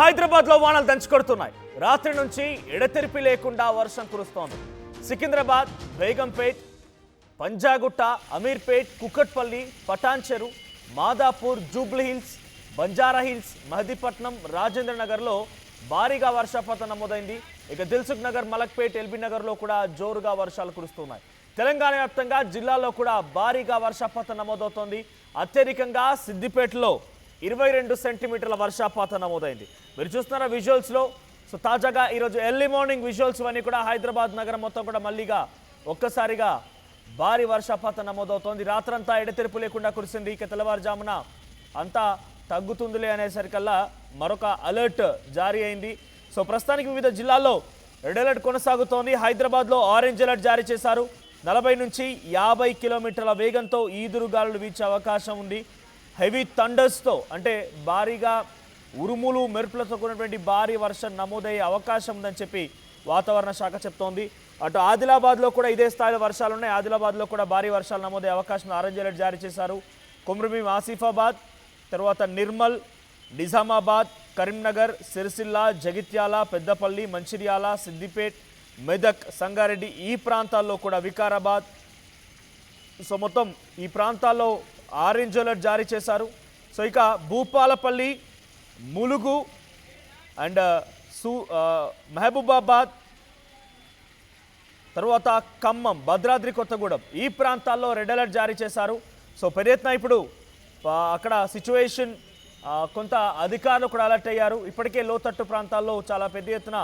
హైదరాబాద్లో వానలు దంచుకొడుతున్నాయి. రాత్రి నుంచి ఎడతెరిపి లేకుండా వర్షం కురుస్తోంది. సికింద్రాబాద్, బేగంపేట్, పంజాగుట్ట, అమీర్పేట్, కుకట్పల్లి, పటాన్చెరు, మాదాపూర్, జూబ్లీహిల్స్, బంజారాహిల్స్, మహదీపట్నం, రాజేంద్ర నగర్లో భారీగా వర్షపాతం నమోదైంది. ఇక దిల్సుఖ్ నగర్, మలక్పేట్, ఎల్బీ నగర్లో కూడా జోరుగా వర్షాలు కురుస్తున్నాయి. తెలంగాణ వ్యాప్తంగా జిల్లాల్లో కూడా భారీగా వర్షపాతం నమోదవుతోంది. అత్యధికంగా సిద్దిపేటలో 22 సెంటీమీటర్ల వర్షపాతం నమోదైంది. మీరు చూస్తున్న విజువల్స్లో. సో తాజాగా ఈరోజు ఎర్లీ మార్నింగ్ విజువల్స్ అన్నీ కూడా హైదరాబాద్ నగరం మొత్తం కూడా మళ్ళీగా ఒక్కసారిగా భారీ వర్షపాతం నమోదవుతోంది. రాత్రంతా ఎడతెరిపి లేకుండా కురిసింది. ఇక తెల్లవారుజామున అంతా తగ్గుతుందిలే అనేసరికల్లా మరొక అలర్ట్ జారీ అయింది. సో ప్రస్తుతానికి వివిధ జిల్లాల్లో రెడ్ అలర్ట్ కొనసాగుతోంది. హైదరాబాద్లో ఆరెంజ్ అలర్ట్ జారీ చేశారు. 40 నుంచి 50 కిలోమీటర్ల వేగంతో ఈదురుగాలులు వీచే అవకాశం ఉంది. హెవీ థండర్స్తో అంటే భారీగా ఉరుములు మెరుపులతో కూడినటువంటి భారీ వర్షం నమోదయ్యే అవకాశం ఉందని చెప్పి వాతావరణ శాఖ చెప్తోంది. అటు ఆదిలాబాద్లో కూడా ఇదే స్థాయిలో వర్షాలు ఉన్నాయి. ఆదిలాబాద్లో కూడా భారీ వర్షాలు నమోదయ్యే అవకాశం ఆరెంజ్ అలర్ట్ జారీ చేశారు. కొమ్రభీం, ఆసిఫాబాద్, తర్వాత నిర్మల్, నిజామాబాద్, కరీంనగర్, సిరిసిల్ల, జగిత్యాల, పెద్దపల్లి, మంచిర్యాల, సిద్దిపేట్, మెదక్, సంగారెడ్డి ఈ ప్రాంతాల్లో కూడా, వికారాబాద్, సో మొత్తం ఈ ప్రాంతాల్లో ఆరెంజ్ అలర్ట్ జారీ చేశారు. సో ఇక భూపాలపల్లి, ములుగు అండ్ మహబూబాబాద్, తర్వాత ఖమ్మం, భద్రాద్రి కొత్తగూడెం ఈ ప్రాంతాల్లో రెడ్ అలర్ట్ జారీ చేశారు. సో పెద్ద ఎత్తున ఇప్పుడు అక్కడ సిచ్యువేషన్ కొంత అధికారులు కూడా అలర్ట్ అయ్యారు. ఇప్పటికే లోతట్టు ప్రాంతాల్లో చాలా పెద్ద ఎత్తున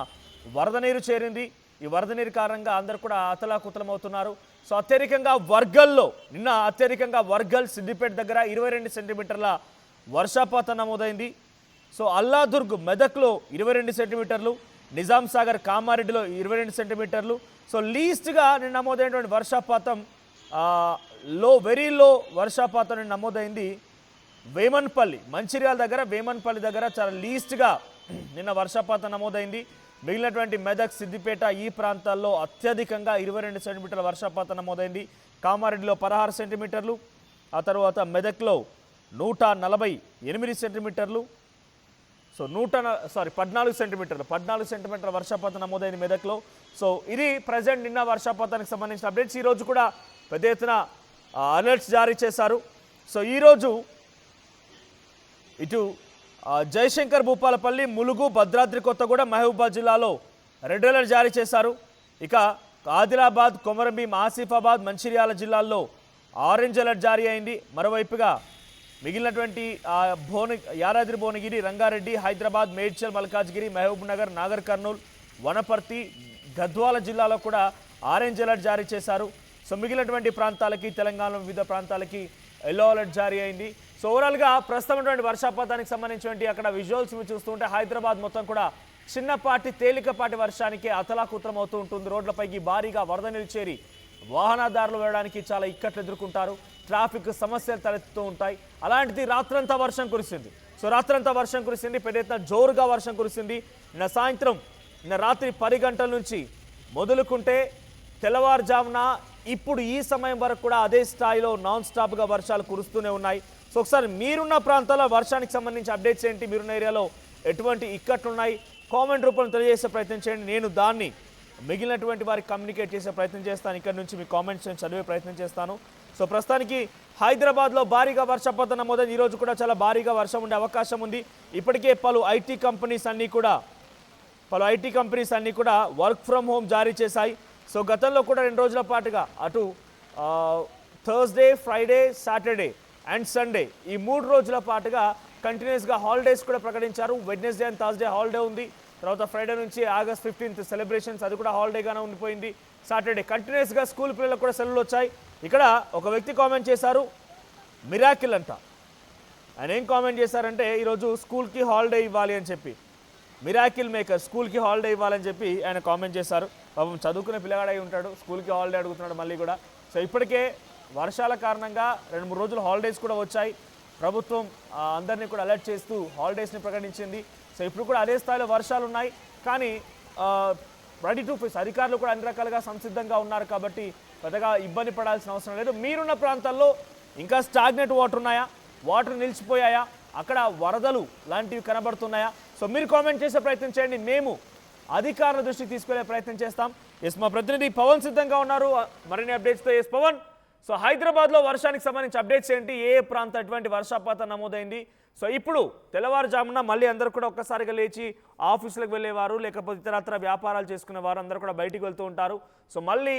వరద నీరు చేరింది. ఈ వరద నీరు కారణంగా అందరూ కూడా అతలాకుతలమవుతున్నారు. సో అత్యధికంగా వర్గల్లో నిన్న అత్యధికంగా వర్గల్, సిద్దిపేట దగ్గర 22 సెంటీమీటర్ల వర్షపాతం నమోదైంది. సో అల్లాదుర్గ్, మెదక్లో 22 సెంటీమీటర్లు, నిజాం సాగర్, కామారెడ్డిలో 22 సెంటీమీటర్లు. సో లీస్ట్గా నిన్న నమోదైనటువంటి వర్షపాతం వెరీ లో వర్షపాతం నమోదైంది వేమన్పల్లి, మంచిర్యాల దగ్గర, వేమన్పల్లి దగ్గర చాలా లీస్ట్గా నిన్న వర్షపాతం నమోదైంది. మిగిలినటువంటి మెదక్, సిద్దిపేట ఈ ప్రాంతాల్లో అత్యధికంగా 22 సెంటీమీటర్ల వర్షపాతం నమోదైంది. కామారెడ్డిలో 16 సెంటీమీటర్లు, ఆ తర్వాత మెదక్లో 148 సెంటీమీటర్లు, సో 14 సెంటీమీటర్ల వర్షపాతం నమోదైంది మెదక్లో. సో ఇది ప్రజెంట్ నిన్న వర్షపాతానికి సంబంధించిన అప్డేట్స్. ఈరోజు కూడా పెద్ద ఎత్తున అలర్ట్స్ జారీ చేశారు. సో ఈరోజు ఇటు జయశంకర్, భూపాలపల్లి, ములుగు, భద్రాద్రి కొత్తగూడెం, మహబూబాబాద్ జిల్లాలో రెడ్ అలర్ట్ జారీ చేశారు. ఇక ఆదిలాబాద్, కొమరంభీం, ఆసిఫాబాద్, మంచిర్యాల జిల్లాల్లో ఆరెంజ్ అలర్ట్ జారీ అయింది. మరోవైపుగా మిగిలినటువంటి యాదాద్రి, భువనగిరి, రంగారెడ్డి, హైదరాబాద్, మేడ్చల్, మల్కాజ్గిరి, మహబూబ్ నగర్, నాగర్ కర్నూల్, వనపర్తి, గద్వాల జిల్లాలో కూడా ఆరెంజ్ అలర్ట్ జారీ చేశారు. సో మిగిలినటువంటి ప్రాంతాలకి, తెలంగాణ వివిధ ప్రాంతాలకి ఎల్లో అలర్ట్ జారీ అయింది. సో ఓవరాల్గా ప్రస్తుతం వర్షపాతానికి సంబంధించినటువంటి అక్కడ విజువల్స్ చూస్తుంటే హైదరాబాద్ మొత్తం కూడా చిన్నపాటి తేలికపాటి వర్షానికి అతలాకుతలం అవుతూ ఉంటుంది. రోడ్లపైకి భారీగా వరద నీరు చేరి వాహనదారులు వెళ్ళడానికి చాలా ఇక్కట్లు ఎదుర్కొంటారు. ట్రాఫిక్ సమస్యలు తలెత్తుతూ ఉంటాయి. అలాంటిది రాత్రంతా వర్షం కురిసింది. సో రాత్రంతా వర్షం కురిసింది, పెద్ద ఎత్తున జోరుగా వర్షం కురిసింది. నిన్న రాత్రి 10 గంటల నుంచి మొదలుకుంటే తెల్లవారుజామున ఇప్పుడు ఈ సమయం వరకు కూడా అదే స్థాయిలో నాన్ స్టాప్గా వర్షాలు కురుస్తూనే ఉన్నాయి. సో ఒకసారి మీరున్న ప్రాంతాల్లో వర్షానికి సంబంధించి అప్డేట్స్ ఏంటి, మీరున్న ఏరియాలో ఎటువంటి ఇక్కట్లున్నాయి, కామెంట్ రూపంలో తెలియజేసే ప్రయత్నం చేయండి. నేను దాన్ని మిగిలినటువంటి వారికి కమ్యూనికేట్ చేసే ప్రయత్నం చేస్తాను. ఇక్కడ నుంచి మీ కామెంట్స్ చదివే ప్రయత్నం చేస్తాను. సో ప్రస్తుతానికి హైదరాబాద్లో భారీగా వర్షపాతం నమోదైంది. ఈరోజు కూడా చాలా భారీగా వర్షం ఉండే అవకాశం ఉంది. ఇప్పటికే పలు ఐటీ కంపెనీస్ అన్నీ కూడా వర్క్ ఫ్రమ్ హోమ్ జారీ చేశాయి. సో గతంలో కూడా 2 రోజుల పాటుగా అటు Thursday, Friday, Saturday and Sunday ఈ 3 రోజుల పాటుగా కంటిన్యూస్గా హాలిడేస్ కూడా ప్రకటించారు. వెడ్నెస్డే అండ్ థర్స్డే హాలిడే ఉంది. తర్వాత ఫ్రైడే నుంచి ఆగస్ట్ 15th సెలబ్రేషన్స్, అది కూడా హాలిడేగానే ఉండిపోయింది. సాటర్డే కంటిన్యూస్గా స్కూల్ పిల్లలకు కూడా సెలవులు వచ్చాయి. ఇక్కడ ఒక వ్యక్తి కామెంట్ చేశారు, మిరాకిల్ అంట. ఆయన ఏం కామెంట్ చేశారంటే ఈరోజు స్కూల్కి హాలిడే ఇవ్వాలి అని చెప్పి, మిరాకిల్ మేకర్ స్కూల్కి హాలిడే ఇవ్వాలని చెప్పి ఆయన కామెంట్ చేశారు. పాపం చదువుకునే పిల్లగాడై ఉంటాడు, స్కూల్కి హాలిడే అడుగుతున్నాడు మళ్ళీ కూడా. సో ఇప్పటికే వర్షాల కారణంగా 2-3 రోజులు హాలిడేస్ కూడా వచ్చాయి. ప్రభుత్వం అందరినీ కూడా అలర్ట్ చేస్తూ హాలిడేస్ని ప్రకటించింది. సో ఇప్పుడు కూడా అదే స్థాయిలో వర్షాలు ఉన్నాయి. కానీ రెడీ టు ఫేస్ అధికారులు కూడా అన్ని రకాలుగా సంసిద్ధంగా ఉన్నారు కాబట్టి పెద్దగా ఇబ్బంది పడాల్సిన అవసరం లేదు. మీరున్న ప్రాంతాల్లో ఇంకా స్టాగ్నెట్ వాటర్ ఉన్నాయా, వాటర్ నిలిచిపోయాయా, అక్కడ వరదలు లాంటివి కనబడుతున్నాయా? సో మీరు కామెంట్ చేసే ప్రయత్నం చేయండి, మేము అధికారుల దృష్టికి తీసుకెళ్లే ప్రయత్నం చేస్తాం. ఎస్, మా ప్రతినిధి పవన్ సిద్ధంగా ఉన్నారు మరిన్ని అప్డేట్స్తో. ఎస్ పవన్, సో హైదరాబాద్లో వర్షానికి సంబంధించి అప్డేట్స్ ఏంటి? ఏ ప్రాంతం ఎటువంటి వర్షపాతం నమోదైంది? సో ఇప్పుడు తెల్లవారుజామున మళ్ళీ అందరూ కూడా ఒక్కసారిగా లేచి ఆఫీసులకు వెళ్ళేవారు, లేకపోతే ఇతరత్ర వ్యాపారాలు చేసుకునేవారు అందరూ కూడా బయటికి వెళ్తూ ఉంటారు. సో మళ్ళీ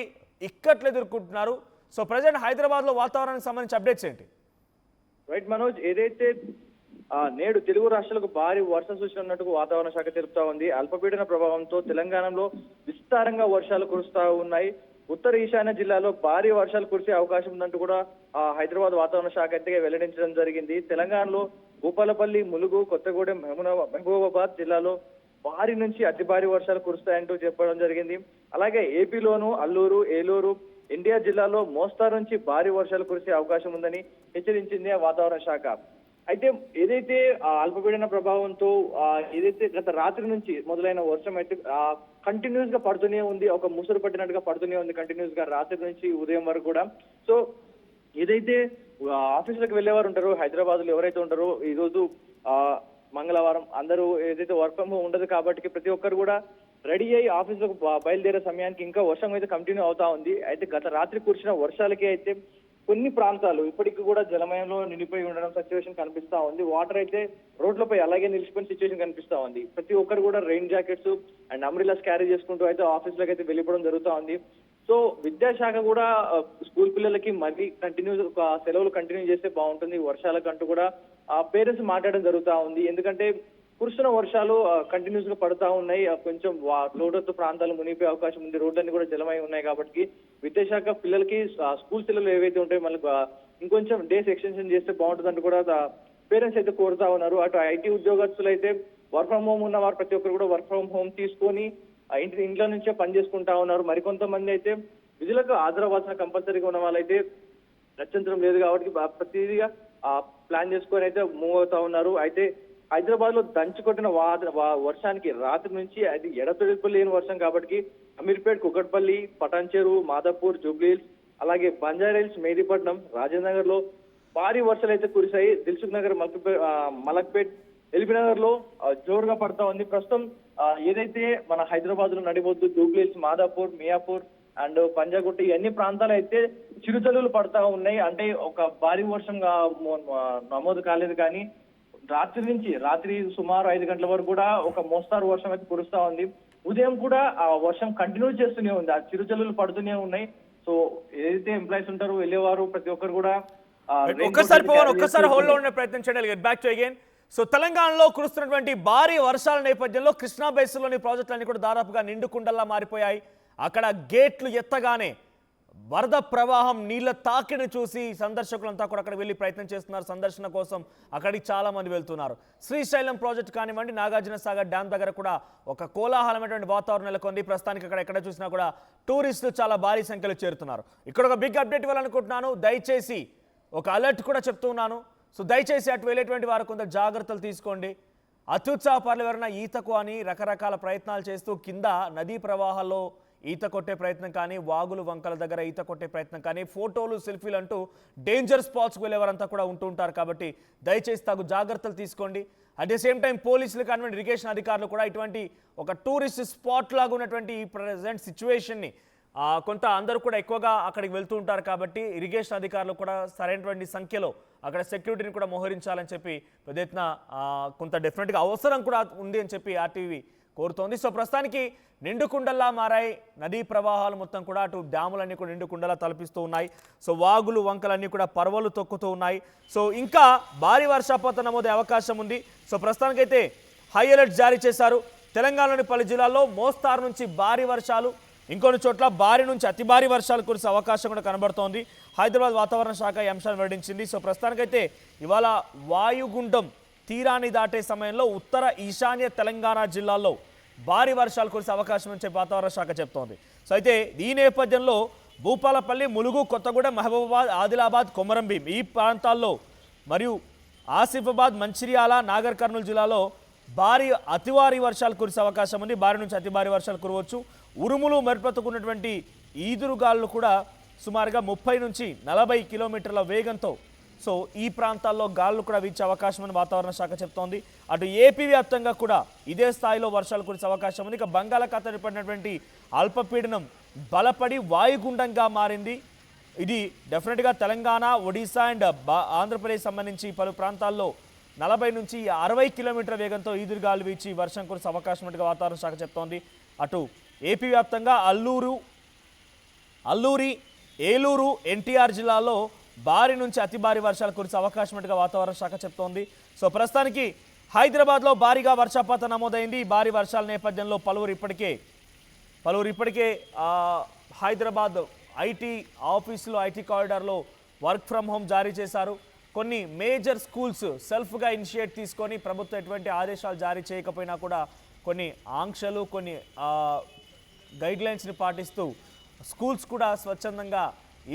ఇక్కట్లు ఎదుర్కొంటున్నారు. సో ప్రజెంట్ హైదరాబాద్లో వాతావరణానికి సంబంధించి అప్డేట్స్ ఏంటి? రైట్ మనోజ్, ఏదైతే నేడు తెలుగు రాష్ట్రాలకు భారీ వర్ష సూచన ఉన్నట్టు వాతావరణ శాఖ తెలుపుతా ఉంది. అల్పపీడన ప్రభావంతో తెలంగాణలో విస్తారంగా వర్షాలు కురుస్తా ఉన్నాయి. ఉత్తర ఈశాన్య జిల్లాలో భారీ వర్షాలు కురిసే అవకాశం ఉందంటూ కూడా హైదరాబాద్ వాతావరణ శాఖ అయితే వెల్లడించడం జరిగింది. తెలంగాణలో భూపాలపల్లి, ములుగు, కొత్తగూడెం, మహబూబాబాద్ జిల్లాలో భారీ నుంచి అతి భారీ వర్షాలు కురుస్తాయంటూ చెప్పడం జరిగింది. అలాగే ఏపీలోను అల్లూరు, ఏలూరు, ఎన్టీఆర్ జిల్లాలో మోస్తారు నుంచి భారీ వర్షాలు కురిసే అవకాశం ఉందని హెచ్చరించింది వాతావరణ శాఖ. అయితే ఏదైతే అల్పపీడన ప్రభావంతో ఏదైతే గత రాత్రి నుంచి మొదలైన వర్షం అయితే కంటిన్యూస్ గా పడుతూనే ఉంది, ఒక ముసురు పట్టినట్టుగా పడుతూనే ఉంది కంటిన్యూస్ గా రాత్రి నుంచి ఉదయం వరకు కూడా. సో ఏదైతే ఆఫీసులకు వెళ్ళేవారు ఉంటారో హైదరాబాద్ లో ఎవరైతే ఉంటారో ఈ రోజు మంగళవారం అందరూ ఏదైతే వర్క్ ఫ్రమ్ హోమ్ ఉండదు కాబట్టి ప్రతి ఒక్కరు కూడా రెడీ అయ్యి ఆఫీసులకు బయలుదేరే సమయానికి ఇంకా వర్షం అయితే కంటిన్యూ అవుతా ఉంది. అయితే గత రాత్రి కురిసిన వర్షాలకి అయితే కొన్ని ప్రాంతాలు ఇప్పటికీ కూడా జలమయంలో నిండిపోయి ఉండడం సిచ్యువేషన్ కనిపిస్తా ఉంది. వాటర్ అయితే రోడ్లపై అలాగే నిలిచిపోయిన సిచ్యువేషన్ కనిపిస్తా ఉంది. ప్రతి ఒక్కరు కూడా రెయిన్ జాకెట్స్ అండ్ అంబ్రిలాస్ క్యారీ చేసుకుంటూ అయితే ఆఫీసులకు అయితే వెళ్ళిపోవడం జరుగుతా ఉంది. సో విద్యాశాఖ కూడా స్కూల్ పిల్లలకి మళ్ళీ సెలవులు కంటిన్యూ చేస్తే బాగుంటుంది వర్షాలకంటూ కూడా పేరెంట్స్ మాట్లాడడం జరుగుతా ఉంది. ఎందుకంటే కురుస్తున్న వర్షాలు కంటిన్యూస్ గా పడుతూ ఉన్నాయి. కొంచెం లోతట్టు ప్రాంతాలు మునిగిపోయే అవకాశం ఉంది. రోడ్లన్నీ కూడా జలమై ఉన్నాయి కాబట్టి విద్యాశాఖ పిల్లలకి స్కూల్ సెలవులు ఏవైతే ఉంటాయో మళ్ళీ ఇంకొంచెం డేస్ ఎక్స్టెన్షన్ చేస్తే బాగుంటుందంటూ కూడా పేరెంట్స్ అయితే కోరుతా ఉన్నారు. అటు ఐటీ ఉద్యోగస్తులు అయితే వర్క్ ఫ్రమ్ హోమ్ ఉన్న వారు ప్రతి ఒక్కరు కూడా వర్క్ ఫ్రమ్ హోమ్ తీసుకొని ఇంట్లో నుంచే పని చేసుకుంటా ఉన్నారు. మరికొంతమంది అయితే విధులకు హాజరవ్వాల్సిన కంపల్సరీగా ఉన్న వాళ్ళైతే రక్షించడం లేదు కాబట్టి ప్రతిదిగా ప్లాన్ చేసుకొని అయితే మూవ్ అవుతా ఉన్నారు. అయితే హైదరాబాద్ లో దంచి కొట్టిన వర్షానికి రాత్రి నుంచి అది ఎడతెరిపి లేని వర్షం కాబట్టి అమీర్పేట్, కుకట్పల్లి, పటాన్చెరు, మాదాపూర్, జూబ్లీహిల్స్, అలాగే బంజారాహిల్స్, మెహదీపట్నం, రాజేంద్ర నగర్ లో భారీ వర్షాలు అయితే కురిశాయి. దిల్సుఖ్ నగర్, మలక్పేట్, ఎల్బీ నగర్ లో జోరుగా పడతా ఉంది. ప్రస్తుతం ఏదైతే మన హైదరాబాద్ లో నడిబొద్దు, జూబ్లీహిల్స్, మాదాపూర్, మియాపూర్ అండ్ పంజాగుట్ట ఈ అన్ని ప్రాంతాలు అయితే చిరుచలులు పడతా ఉన్నాయి. అంటే ఒక భారీ వర్షంగా నమోదు కాలేదు కానీ రాత్రి సుమారు 5 గంటల వరకు కూడా ఒక మోస్తారు వర్షం అయితే కురుస్తా ఉంది. ఉదయం కూడా ఆ వర్షం కంటిన్యూ చేస్తూనే ఉంది, ఆ చిరుచలులు పడుతూనే ఉన్నాయి. సో ఏదైతే ఎంప్లాయీస్ ఉంటారో వెళ్ళేవారు ప్రతి ఒక్కరు కూడా ఒక్కసారి హోల్డ్ లో ఉండే ప్రయత్నం చేయాలి. Get back to again. So తెలంగాణలో కురుస్తున్నటువంటి భారీ వర్షాల నేపథ్యంలో కృష్ణా బేసిన్లోని ప్రాజెక్టులన్నీ కూడా దాదాపుగా నిండుకుండల్లా మారిపోయాయి. అక్కడ గేట్లు ఎత్తగానే వరద ప్రవాహం నీళ్ల తాకిడిని చూసి సందర్శకులంతా కూడా అక్కడ వెళ్ళి ప్రయత్నం చేస్తున్నారు. సందర్శన కోసం అక్కడికి చాలా మంది వెళ్తున్నారు. శ్రీశైలం ప్రాజెక్టు కానివ్వండి, నాగార్జున సాగర్ డ్యామ్ దగ్గర కూడా ఒక కోలాహలమైనటువంటి వాతావరణం నెలకొంది. ప్రస్తుతానికి అక్కడ ఎక్కడ చూసినా కూడా టూరిస్టులు చాలా భారీ సంఖ్యలో చేరుతున్నారు. ఇక్కడ ఒక బిగ్ అప్డేట్ ఇవ్వాలనుకుంటున్నాను. దయచేసి ఒక అలర్ట్ కూడా చెప్తున్నాను. సో దయచేసి అటు వెళ్ళేటువంటి వారు కొంత జాగ్రత్తలు తీసుకోండి. అత్యుత్సాహపరులు ఎవరైనా ఈతకు అని రకరకాల ప్రయత్నాలు చేస్తూ కింద నదీ ప్రవాహాల్లో ఈత కొట్టే ప్రయత్నం కానీ, వాగులు వంకల దగ్గర ఈత కొట్టే ప్రయత్నం కానీ, ఫోటోలు, సెల్ఫీలు అంటూ డేంజర్ స్పాట్స్కి వెళ్ళేవారంతా కూడా ఉంటూ ఉంటారు. కాబట్టి దయచేసి తగు జాగ్రత్తలు తీసుకోండి. అట్ ది సేమ్ టైం పోలీసులు కానివ్వండి, ఇరిగేషన్ అధికారులు కూడా ఇటువంటి ఒక టూరిస్ట్ స్పాట్ లాగా ఉన్నటువంటి ఈ ప్రజెంట్ సిచ్యువేషన్ని కొంత అందరూ కూడా ఎక్కువగా అక్కడికి వెళ్తూ ఉంటారు కాబట్టి ఇరిగేషన్ అధికారులు కూడా సరైనటువంటి సంఖ్యలో అక్కడ సెక్యూరిటీని కూడా మోహరించాలని చెప్పి పెద్ద ఎత్తున కొంత డెఫినెట్గా అవసరం కూడా ఉంది అని చెప్పి ఆర్టీవీ కోరుతోంది. సో ప్రస్తుతానికి నిండుకుండల్లా మారాయి నదీ ప్రవాహాలు మొత్తం కూడా. అటు డ్యాములన్నీ కూడా నిండుకుండలా తలపిస్తూ ఉన్నాయి. సో వాగులు వంకలన్నీ కూడా పర్వలు తొక్కుతూ ఉన్నాయి. సో ఇంకా భారీ వర్షపాతం నమోదే అవకాశం ఉంది. సో ప్రస్తుతానికైతే హై అలర్ట్ జారీ చేశారు. తెలంగాణలోని పలు జిల్లాల్లో మోస్తారు నుంచి భారీ వర్షాలు, ఇంకొన్ని చోట్ల భారీ నుంచి అతి భారీ వర్షాలు కురిసే అవకాశం కూడా కనబడుతోంది. హైదరాబాద్ వాతావరణ శాఖ ఈ అంశాన్ని వెల్లడించింది. సో ప్రస్తుతానికైతే ఇవాళ వాయుగుండం తీరాన్ని దాటే సమయంలో ఉత్తర ఈశాన్య తెలంగాణ జిల్లాల్లో భారీ వర్షాలు కురిసే అవకాశం అని చెప్పి వాతావరణ శాఖ చెప్తోంది. సో అయితే ఈ నేపథ్యంలో భూపాలపల్లి, ములుగు, కొత్తగూడెం, మహబూబాబాద్, ఆదిలాబాద్, కొమరంభీం ఈ ప్రాంతాల్లో మరియు ఆసిఫాబాద్, మంచిర్యాల, నాగర్ కర్నూలు జిల్లాలో అతి భారీ వర్షాలు కురిసే అవకాశం ఉంది. భారీ నుంచి అతి భారీ వర్షాలు కురవచ్చు. ఉరుములు మెరుపుతున్నటువంటి ఈదురుగాలు కూడా సుమారుగా 30 నుంచి 40 కిలోమీటర్ల వేగంతో సో ఈ ప్రాంతాల్లో గాలులు కూడా వీచే అవకాశం అని వాతావరణ శాఖ చెప్తోంది. అటు ఏపీ వ్యాప్తంగా కూడా ఇదే స్థాయిలో వర్షాలు కురిసే అవకాశం ఉంది. ఇక బంగాళాఖాతంలో ఏర్పడినటువంటి అల్పపీడనం బలపడి వాయుగుండంగా మారింది. ఇది డెఫినెట్గా తెలంగాణ, ఒడిశా అండ్ ఆంధ్రప్రదేశ్ సంబంధించి పలు ప్రాంతాల్లో 40 నుంచి 60 కిలోమీటర్ల వేగంతో ఈదురుగాలు వీచి వర్షం కురిసే అవకాశం ఉన్నట్టుగా వాతావరణ శాఖ చెప్తోంది. అటు ఏపీ వ్యాప్తంగా అల్లూరి, ఏలూరు, ఎన్టీఆర్ జిల్లాలో భారీ నుంచి అతి భారీ వర్షాలు కురిసే అవకాశం ఉన్నట్టుగా వాతావరణ శాఖ చెప్తోంది. సో ప్రస్తుతానికి హైదరాబాద్లో భారీగా వర్షపాతం నమోదైంది. ఈ భారీ వర్షాల నేపథ్యంలో పలువురు ఇప్పటికే హైదరాబాద్ ఐటీ ఆఫీసులో, ఐటీ కారిడార్లో వర్క్ ఫ్రమ్ హోమ్ జారీ చేశారు. కొన్ని మేజర్ స్కూల్స్ సెల్ఫ్గా ఇనిషియేట్ తీసుకొని ప్రభుత్వం ఎటువంటి ఆదేశాలు జారీ చేయకపోయినా కూడా కొన్ని ఆంక్షలు, కొన్ని గైడ్లైన్స్ని పాటిస్తూ స్కూల్స్ కూడా స్వచ్ఛందంగా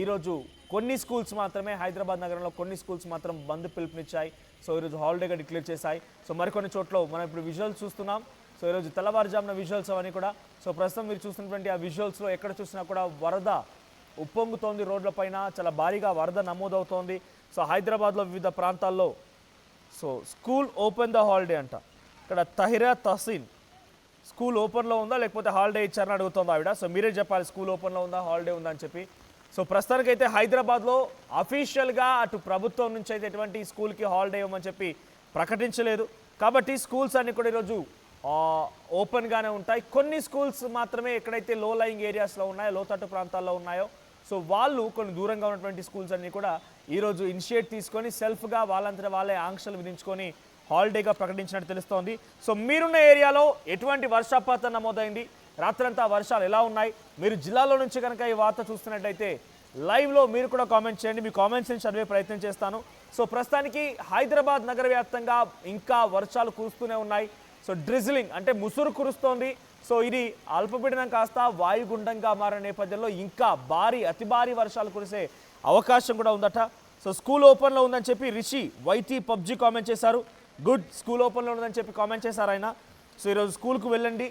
ఈరోజు కొన్ని స్కూల్స్ మాత్రమే, హైదరాబాద్ నగరంలో కొన్ని స్కూల్స్ మాత్రం బంద్ పిలుపునిచ్చాయి. సో ఈరోజు హాలిడేగా డిక్లేర్ చేశాయి. సో మరికొన్ని చోట్ల మనం ఇప్పుడు విజువల్స్ చూస్తున్నాం. సో ఈరోజు తెల్లవారుజామున విజువల్స్ అవన్నీ కూడా. సో ప్రస్తుతం మీరు చూస్తున్నటువంటి ఆ విజువల్స్లో ఎక్కడ చూసినా కూడా వరద ఉప్పొంగుతోంది. రోడ్ల పైన చాలా భారీగా వరద నమోదవుతోంది. సో హైదరాబాద్లో వివిధ ప్రాంతాల్లో so school open the holiday అంట. ఇక్కడ తహిరా తహసీన్ స్కూల్ ఓపెన్లో ఉందా లేకపోతే హాలిడే ఇచ్చారని అడుగుతోంది ఆవిడ. సో మీరే చెప్పాలి స్కూల్ ఓపెన్లో ఉందా, హాలిడే ఉందా అని చెప్పి. సో ప్రస్తుతానికైతే హైదరాబాద్లో అఫీషియల్గా అటు ప్రభుత్వం నుంచి అయితే ఎటువంటి స్కూల్కి హాలిడే ఇవ్వమని చెప్పి ప్రకటించలేదు. కాబట్టి స్కూల్స్ అన్నీ కూడా ఈరోజు ఓపెన్గానే ఉంటాయి. కొన్ని స్కూల్స్ మాత్రమే ఎక్కడైతే లో లయింగ్ ఏరియాస్లో ఉన్నాయో, లోతట్టు ప్రాంతాల్లో ఉన్నాయో, సో వాళ్ళు కొన్ని దూరంగా ఉన్నటువంటి స్కూల్స్ అన్నీ కూడా ఈరోజు ఇనిషియేట్ తీసుకొని సెల్ఫ్గా వాళ్ళంతటా వాళ్ళే ఆంక్షలు విధించుకొని హాలిడేగా ప్రకటించినట్టు తెలుస్తోంది. సో మీరున్న ఏరియాలో ఎటువంటి వర్షపాతం నమోదైంది, రాత్రంతా వర్షాలు ఎలా ఉన్నాయి, మీరు జిల్లాలో నుంచి కనుక ఈ వార్త చూస్తున్నట్టయితే లైవ్లో మీరు కూడా కామెంట్ చేయండి. మీ కామెంట్స్ని చదివే ప్రయత్నం చేస్తాను. సో ప్రస్తుతానికి హైదరాబాద్ నగర వ్యాప్తంగా ఇంకా వర్షాలు కురుస్తూనే ఉన్నాయి. సో డ్రిజిలింగ్ అంటే ముసురు కురుస్తోంది. సో ఇది అల్పపీడనం కాస్త వాయుగుండంగా మారిన నేపథ్యంలో ఇంకా అతి భారీ వర్షాలు కురిసే అవకాశం కూడా ఉందట. సో స్కూల్ ఓపెన్లో ఉందని చెప్పి రిషి వైటీ పబ్జీ కామెంట్ చేశారు. గుడ్, స్కూల్ ఓపెన్లో ఉందని చెప్పి కామెంట్ చేశారు ఆయన. సో ఈరోజు స్కూల్కు వెళ్ళండి.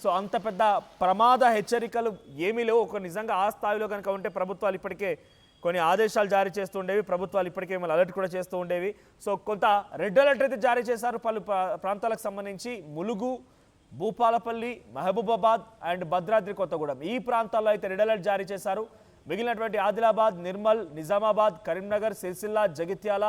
సో అంత పెద్ద ప్రమాద హెచ్చరికలు ఏమీ లేవు. ఒక నిజంగా ఆ స్థాయిలో కనుక ఉంటే ప్రభుత్వాలు ఇప్పటికే కొన్ని ఆదేశాలు జారీ చేస్తూ ఉండేవి. ప్రభుత్వాలు ఇప్పటికే మళ్ళీ అలర్ట్ కూడా చేస్తూ ఉండేవి. సో కొంత రెడ్ అలర్ట్ అయితే జారీ చేశారు పలు ప్రాంతాలకు సంబంధించి. ములుగు, భూపాలపల్లి, మహబూబాబాద్ అండ్ భద్రాద్రి కొత్తగూడెం ఈ ప్రాంతాల్లో అయితే రెడ్ అలర్ట్ జారీ చేశారు. మిగిలినటువంటి ఆదిలాబాద్, నిర్మల్, నిజామాబాద్, కరీంనగర్, సిరిసిల్ల, జగిత్యాల,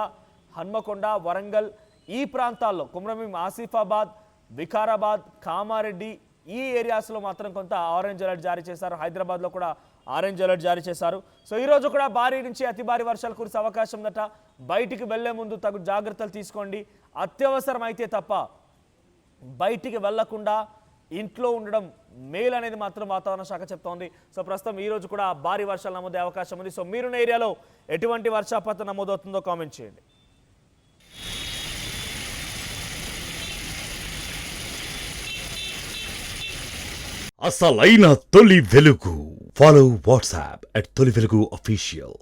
హన్మకొండ, వరంగల్ ఈ ప్రాంతాల్లో, కుమ్రమీం, ఆసిఫాబాద్, వికారాబాద్, కామారెడ్డి ఈ ఏరియాస్లో మాత్రం కొంత ఆరెంజ్ అలర్ట్ జారీ చేశారు. హైదరాబాద్లో కూడా ఆరెంజ్ అలర్ట్ జారీ చేశారు. సో ఈరోజు కూడా భారీ నుంచి అతి భారీ వర్షాలు కురిసే అవకాశం ఉందట. బయటికి వెళ్లే ముందు తగు జాగ్రత్తలు తీసుకోండి. అత్యవసరం అయితే తప్ప బయటికి వెళ్లకుండా ఇంట్లో ఉండడం మేలు అనేది మాత్రం వాతావరణ శాఖ చెప్తోంది. సో ప్రస్తుతం ఈరోజు కూడా భారీ వర్షాలు నమోదే అవకాశం ఉంది. సో మీరున్న ఏరియాలో ఎటువంటి వర్షపాతం నమోదవుతుందో కామెంట్ చేయండి. అసలైన తొలి వెలుగు. ఫాలో వాట్సాప్ @తొలి వెలుగు official.